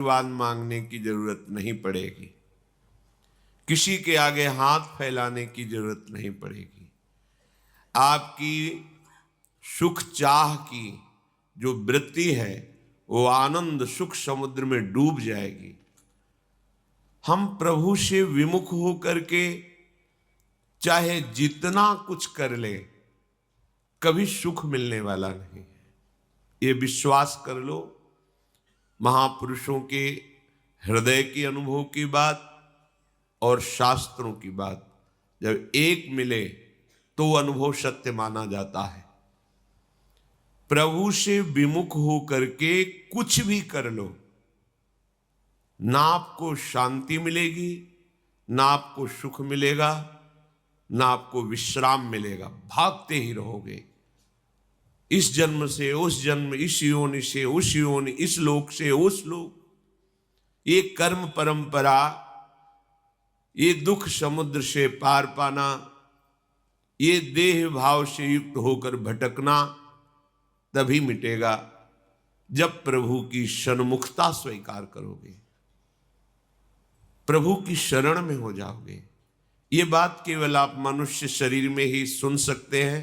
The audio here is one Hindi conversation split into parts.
आशीर्वाद मांगने की जरूरत नहीं पड़ेगी, किसी के आगे हाथ फैलाने की जरूरत नहीं पड़ेगी। आपकी सुख चाह की जो वृत्ति है वो आनंद सुख समुद्र में डूब जाएगी। हम प्रभु से विमुख होकर के चाहे जितना कुछ कर ले, कभी सुख मिलने वाला नहीं है। ये विश्वास कर लो। महापुरुषों के हृदय की अनुभव की बात और शास्त्रों की बात जब एक मिले तो वो अनुभव सत्य माना जाता है। प्रभु से विमुख होकर के कुछ भी कर लो, ना आपको शांति मिलेगी, ना आपको सुख मिलेगा, ना आपको विश्राम मिलेगा। भागते ही रहोगे, इस जन्म से उस जन्म, इस योनि से उस योनि, इस लोक से उस लोक। ये कर्म परंपरा, ये दुख समुद्र से पार पाना, ये देह भाव से युक्त होकर भटकना तभी मिटेगा जब प्रभु की सन्मुखता स्वीकार करोगे, प्रभु की शरण में हो जाओगे। ये बात केवल आप मनुष्य शरीर में ही सुन सकते हैं,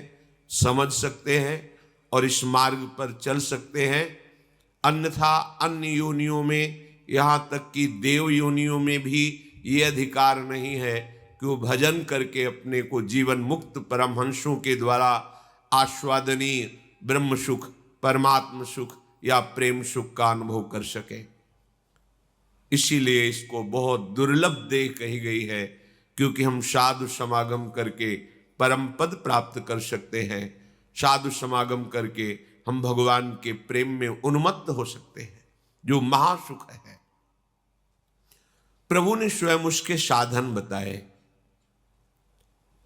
समझ सकते हैं और इस मार्ग पर चल सकते हैं। अन्यथा अन्य योनियों में, यहाँ तक कि देव योनियों में भी ये अधिकार नहीं है कि वो भजन करके अपने को जीवन मुक्त परमहंसों के द्वारा आस्वादनीय ब्रह्म सुख, परमात्म सुख या प्रेम सुख का अनुभव कर सके। इसीलिए इसको बहुत दुर्लभ देह कही गई है, क्योंकि हम साधु समागम करके परम पद प्राप्त कर सकते हैं। साधु समागम करके हम भगवान के प्रेम में उन्मत्त हो सकते हैं, जो महासुख है। प्रभु ने स्वयं उसके साधन बताए।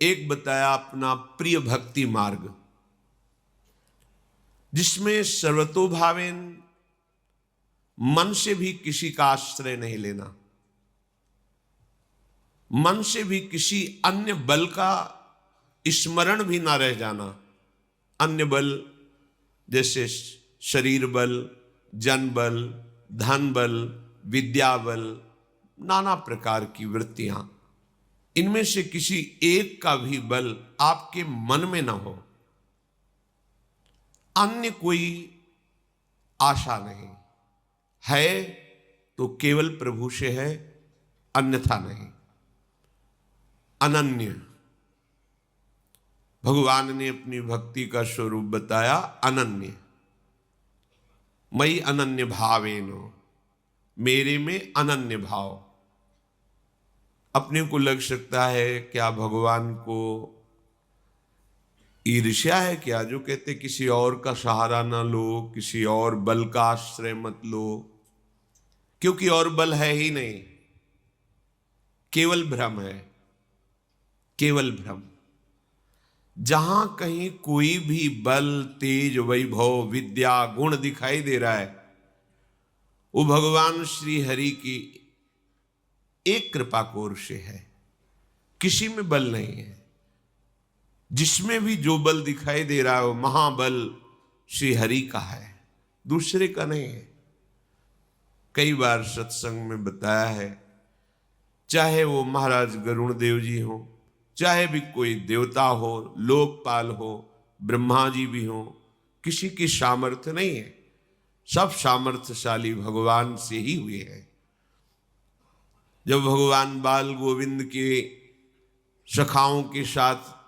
एक बताया अपना प्रिय भक्ति मार्ग, जिसमें सर्वतोभावेन मन से भी किसी का आश्रय नहीं लेना, मन से भी किसी अन्य बल का स्मरण भी ना रह जाना। अन्य बल जैसे शरीर बल, जन बल, धन बल, विद्या बल, नाना प्रकार की वृत्तियां, इनमें से किसी एक का भी बल आपके मन में ना हो। अन्य कोई आशा नहीं है तो केवल प्रभु से है, अन्यथा नहीं। अनन्य, भगवान ने अपनी भक्ति का स्वरूप बताया अनन्य। मई अनन्य भावेनो, मेरे में अनन्य भाव। अपने को लग सकता है क्या भगवान को ईर्ष्या है क्या, जो कहते किसी और का सहारा ना लो, किसी और बल का आश्रय मत लो, क्योंकि और बल है ही नहीं, केवल भ्रम है, केवल भ्रम। जहां कहीं कोई भी बल, तेज, वैभव, विद्या, गुण दिखाई दे रहा है, वो भगवान श्री हरि की एक कृपा कोर से है, किसी में बल नहीं है। जिसमें भी जो बल दिखाई दे रहा है वो महाबल श्री हरि का है, दूसरे का नहीं है। कई बार सत्संग में बताया है, चाहे वो महाराज गरुण देव जी हो, चाहे भी कोई देवता हो, लोकपाल हो, ब्रह्मा जी भी हो, किसी की सामर्थ्य नहीं है, सब सामर्थ्यशाली भगवान से ही हुए हैं। जब भगवान बाल गोविंद के सखाओं के साथ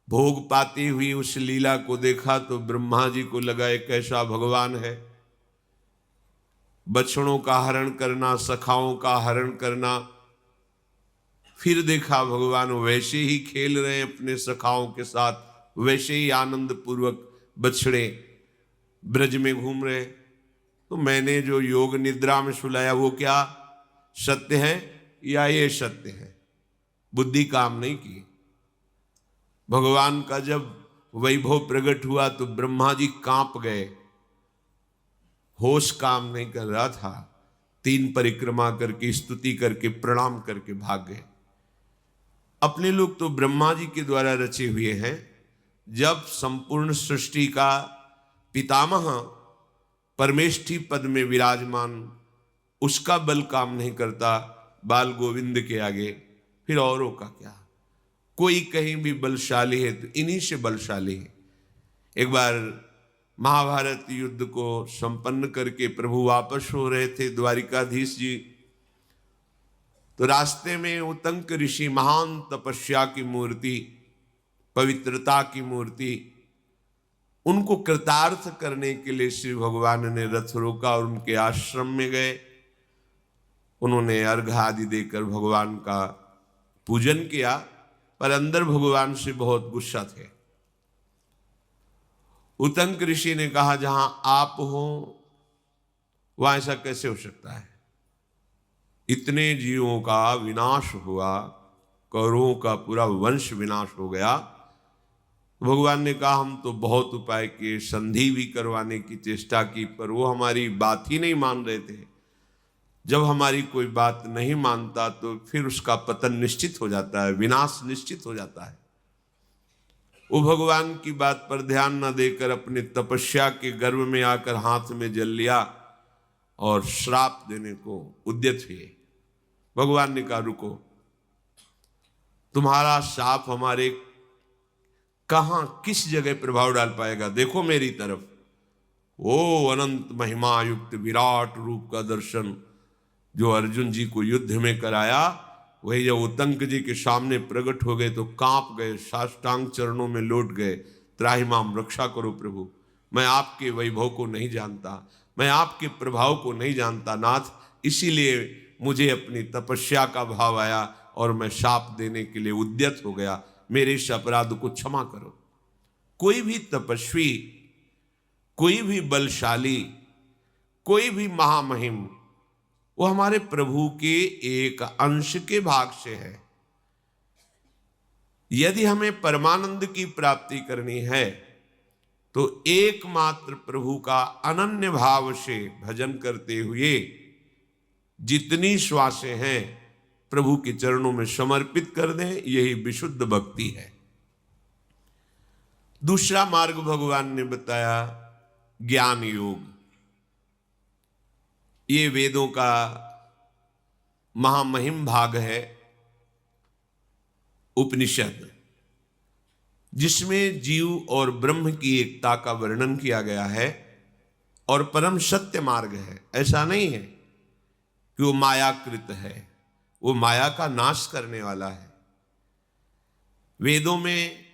भोग पाती हुई उस लीला को देखा तो ब्रह्मा जी को लगा एक ऐसा भगवान है, बछड़ों का हरण करना, सखाओं का हरण करना। फिर देखा भगवान वैसे ही खेल रहे हैं अपने सखाओं के साथ, वैसे ही आनंद पूर्वक बछड़े ब्रज में घूम रहे। तो मैंने जो योग निद्रा में सुलाया वो क्या सत्य है या ये सत्य है? बुद्धि काम नहीं की। भगवान का जब वैभव प्रकट हुआ तो ब्रह्मा जी कांप गए, होश काम नहीं कर रहा था। 3 परिक्रमा करके, स्तुति करके, प्रणाम करके भाग गए। अपने लोग तो ब्रह्मा जी के द्वारा रचे हुए हैं। जब संपूर्ण सृष्टि का पितामह परमेष्ठी पद में विराजमान, उसका बल काम नहीं करता बाल गोविंद के आगे, फिर औरों का क्या। कोई कहीं भी बलशाली है तो इन्हीं से बलशाली है। एक बार महाभारत युद्ध को संपन्न करके प्रभु वापस हो रहे थे, द्वारिकाधीश जी, तो रास्ते में उतंक ऋषि, महान तपस्या की मूर्ति, पवित्रता की मूर्ति, उनको कृतार्थ करने के लिए श्री भगवान ने रथ रोका और उनके आश्रम में गए। उन्होंने अर्घ आदि देकर भगवान का पूजन किया, पर अंदर भगवान से बहुत गुस्सा थे। उतंक ऋषि ने कहा, जहां आप हो वहां ऐसा कैसे हो सकता है? इतने जीवों का विनाश हुआ, कौरवों का पूरा वंश विनाश हो गया। भगवान ने कहा, हम तो बहुत उपाय किए, संधि भी करवाने की चेष्टा की, पर वो हमारी बात ही नहीं मान रहे थे। जब हमारी कोई बात नहीं मानता तो फिर उसका पतन निश्चित हो जाता है, विनाश निश्चित हो जाता है। वो भगवान की बात पर ध्यान न देकर अपने तपस्या के गर्व में आकर हाथ में जल लिया और श्राप देने को उद्यत हुए। भगवान ने कहा, रुको, तुम्हारा शाप हमारे कहां किस जगह प्रभाव डाल पाएगा? देखो मेरी तरफ। वो अनंत महिमा युक्त विराट रूप का दर्शन जो अर्जुन जी को युद्ध में कराया, वही जब उतंक जी के सामने प्रकट हो गए तो कांप गए, साष्टांग चरणों में लौट गए। त्राहि माम रक्षा करो प्रभु, मैं आपके वैभव को नहीं जानता, मैं आपके प्रभाव को नहीं जानता नाथ, इसीलिए मुझे अपनी तपस्या का भाव आया और मैं शाप देने के लिए उद्यत हो गया, मेरे इस अपराध को क्षमा करो। कोई भी तपस्वी, कोई भी बलशाली, कोई भी महामहिम, वो हमारे प्रभु के एक अंश के भाग से है। यदि हमें परमानंद की प्राप्ति करनी है तो एकमात्र प्रभु का अनन्य भाव से भजन करते हुए जितनी श्वासें हैं प्रभु के चरणों में समर्पित कर दें, यही विशुद्ध भक्ति है। दूसरा मार्ग भगवान ने बताया, ज्ञान योग। ये वेदों का महामहिम भाग है, उपनिषद, जिसमें जीव और ब्रह्म की एकता का वर्णन किया गया है और परम सत्य मार्ग है। ऐसा नहीं है कि वो मायाकृत है, वो माया का नाश करने वाला है। वेदों में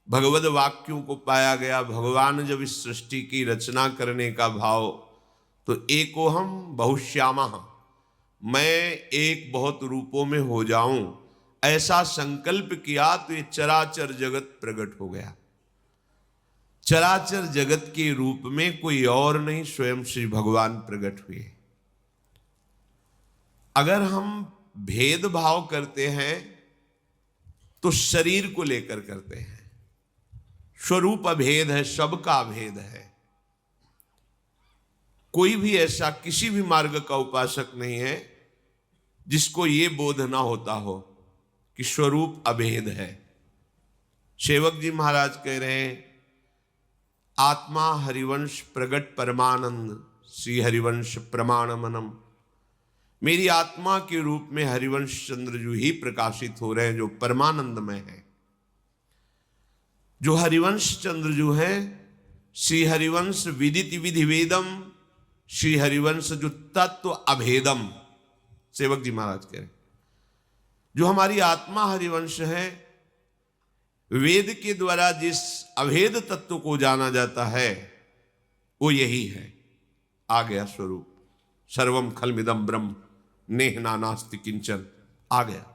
भगवद वाक्यों को पाया गया। भगवान जब इस सृष्टि की रचना करने का भाव, तो एकोहम बहुश्यामः, मैं एक बहुत रूपों में हो जाऊं, ऐसा संकल्प किया तो ये चराचर जगत प्रकट हो गया। चराचर जगत के रूप में कोई और नहीं, स्वयं श्री भगवान प्रकट हुए। अगर हम भेदभाव करते हैं तो शरीर को लेकर करते हैं। स्वरूप अभेद है, सबका अभेद है। कोई भी ऐसा किसी भी मार्ग का उपासक नहीं है जिसको ये बोध ना होता हो कि स्वरूप अभेद है। सेवक जी महाराज कह रहे हैं, आत्मा हरिवंश प्रगट परमानंद, श्री हरिवंश प्रमाण मनम। मेरी आत्मा के रूप में हरिवंश चंद्रजू ही प्रकाशित हो रहे हैं जो परमानंदमय है। जो हरिवंश चंद्रजू है, श्री हरिवंश विदित विधि वेदम, श्री हरिवंश जो तत्व अभेदम। सेवक जी महाराज कह रहे, जो हमारी आत्मा हरिवंश है, वेद के द्वारा जिस अभेद तत्व को जाना जाता है वो यही है। आ गया स्वरूप, सर्वम खलमिदम ब्रह्म नेह नानास्ति किंचन, आ गया।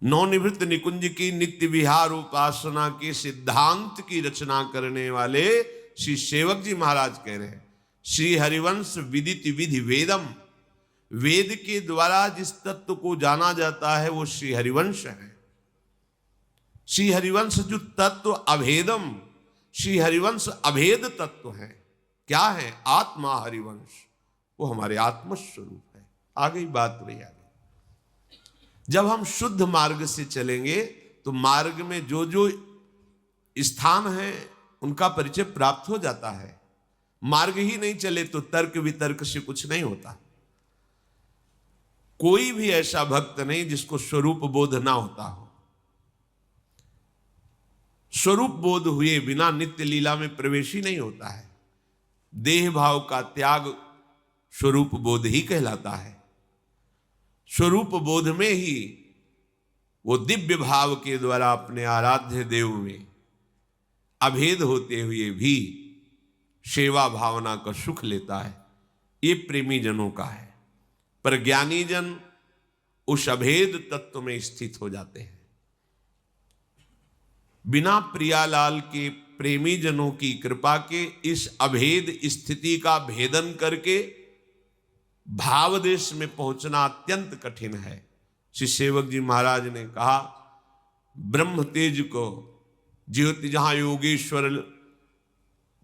नवनिवृत्त निकुंज की नित्य विहार उपासना के सिद्धांत की रचना करने वाले श्री सेवक जी महाराज कह रहे हैं, श्री हरिवंश विदित विधि वेदम, वेद के द्वारा जिस तत्व को जाना जाता है वो श्री हरिवंश है। श्री हरिवंश जो तत्व अभेदम, श्री हरिवंश अभेद तत्व है। क्या है? आत्मा हरिवंश, वो हमारे आत्मस्वरूप है। आ गई बात वही आ गई। जब हम शुद्ध मार्ग से चलेंगे तो मार्ग में जो जो स्थान है उनका परिचय प्राप्त हो जाता है। मार्ग ही नहीं चले तो तर्क वितर्क से कुछ नहीं होता। कोई भी ऐसा भक्त नहीं जिसको स्वरूप बोध ना होता हो। स्वरूप बोध हुए बिना नित्य लीला में प्रवेश ही नहीं होता है। देह भाव का त्याग स्वरूप बोध ही कहलाता है। स्वरूप बोध में ही वो दिव्य भाव के द्वारा अपने आराध्य देव में अभेद होते हुए भी सेवा भावना का सुख लेता है। ये प्रेमी जनों का है। पर ज्ञानी जन उस अभेद तत्व में स्थित हो जाते हैं। बिना प्रियालाल के प्रेमी जनों की कृपा के इस अभेद स्थिति का भेदन करके भाव देश में पहुंचना अत्यंत कठिन है। श्री सेवक जी महाराज ने कहा, ब्रह्म तेज को ज्योति जहां योगेश्वर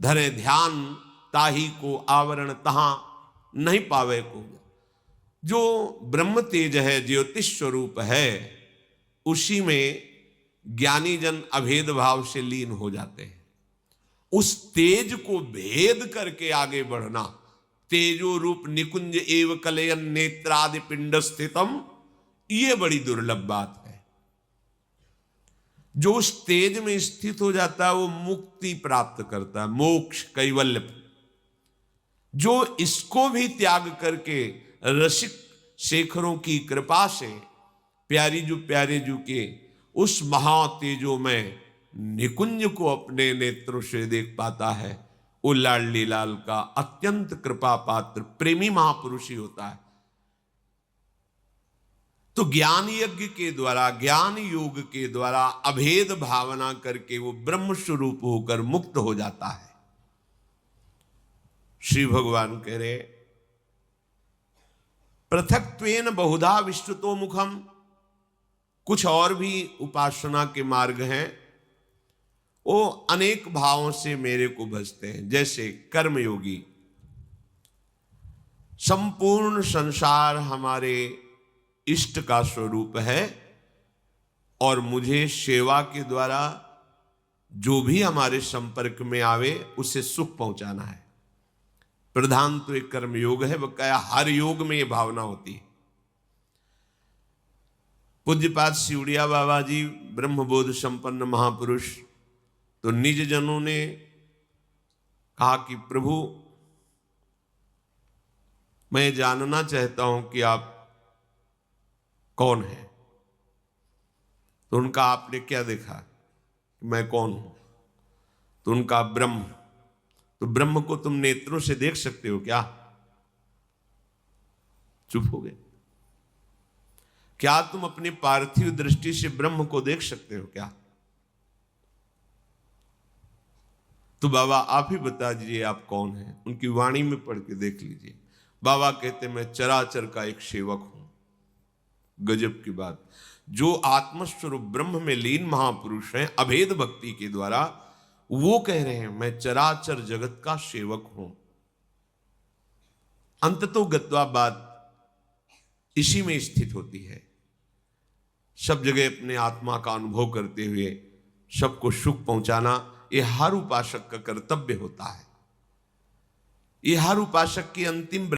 धरे ध्यान, ताही को आवरण तहां नहीं पावे को। जो ब्रह्म तेज है, ज्योतिष स्वरूप है, उसी में ज्ञानी जन अभेद भाव से लीन हो जाते हैं। उस तेज को भेद करके आगे बढ़ना, तेजो रूप निकुंज एव कलयन नेत्रादि पिंड स्थितम, ये बड़ी दुर्लभ बात है। जो उस तेज में स्थित हो जाता है वो मुक्ति प्राप्त करता है, मोक्ष कैवल्य। जो इसको भी त्याग करके रसिक शेखरों की कृपा से प्यारी जो प्यारे जू के उस महातेजो में निकुंज को अपने नेत्रों से देख पाता है, वो लाडली लाल का अत्यंत कृपा पात्र प्रेमी महापुरुष ही होता है। तो ज्ञान यज्ञ के द्वारा, ज्ञान योग के द्वारा अभेद भावना करके वो ब्रह्म स्वरूप होकर मुक्त हो जाता है। श्री भगवान कह रहे, पृथक्त्वेन बहुधा विस्तुतो मुखम। कुछ और भी उपासना के मार्ग हैं, वो अनेक भावों से मेरे को भजते हैं। जैसे कर्मयोगी, संपूर्ण संसार हमारे इष्ट का स्वरूप है और मुझे सेवा के द्वारा जो भी हमारे संपर्क में आवे उसे सुख पहुंचाना है। प्रधान तो एक कर्म योग है, वह क्या हर योग में ये भावना होती है। पूज्यपाद सिवड़िया बाबा जी ब्रह्मबोध संपन्न महापुरुष, तो निज जनों ने कहा कि प्रभु मैं जानना चाहता हूं कि आप कौन है। तो उनका आपने क्या देखा, मैं कौन हूं। तो उनका ब्रह्म। तो ब्रह्म को तुम नेत्रों से देख सकते हो क्या? चुप हो गए। क्या तुम अपनी पार्थिव दृष्टि से ब्रह्म को देख सकते हो क्या? तो बाबा आप ही बता दीजिए आप कौन हैं। उनकी वाणी में पढ़ के देख लीजिए। बाबा कहते मैं चराचर का एक सेवक हूं। गजब की बात। जो आत्मस्वरूप ब्रह्म में लीन महापुरुष हैं अभेद भक्ति के द्वारा, वो कह रहे हैं मैं चराचर जगत का सेवक हूं। अंततो गत्वा बात इसी में स्थित होती है। सब जगह अपने आत्मा का अनुभव करते हुए सबको सुख पहुंचाना, यह हर उपासक का कर्तव्य होता है। यह हर उपासक की अंतिम